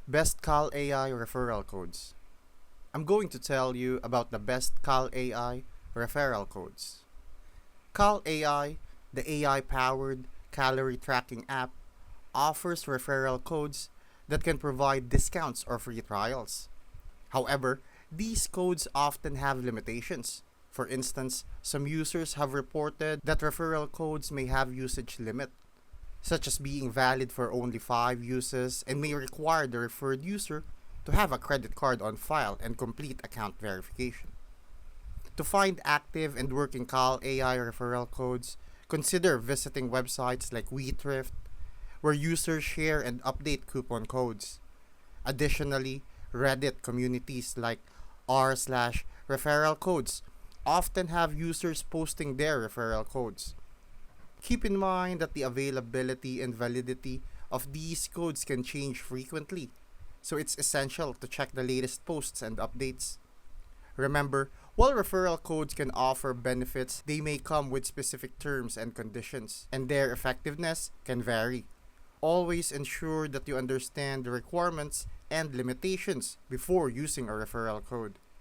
Best Call AI referral codes. I'm going to tell you about the best Call AI referral codes. Call AI, the AI powered calorie tracking app, offers referral codes that can provide discounts or free trials. However, these codes often have limitations. For instance, some users have reported that referral codes may have usage limit, such as being valid for only 5 uses and may require the referred user to have a credit card on file and complete account verification. To find active and working Call AI referral codes, consider visiting websites like WeThrift, where users share and update coupon codes. Additionally, Reddit communities like r/referral codes often have users posting their referral codes. Keep in mind that the availability and validity of these codes can change frequently, so it's essential to check the latest posts and updates. Remember, while referral codes can offer benefits, they may come with specific terms and conditions, and their effectiveness can vary. Always ensure that you understand the requirements and limitations before using a referral code.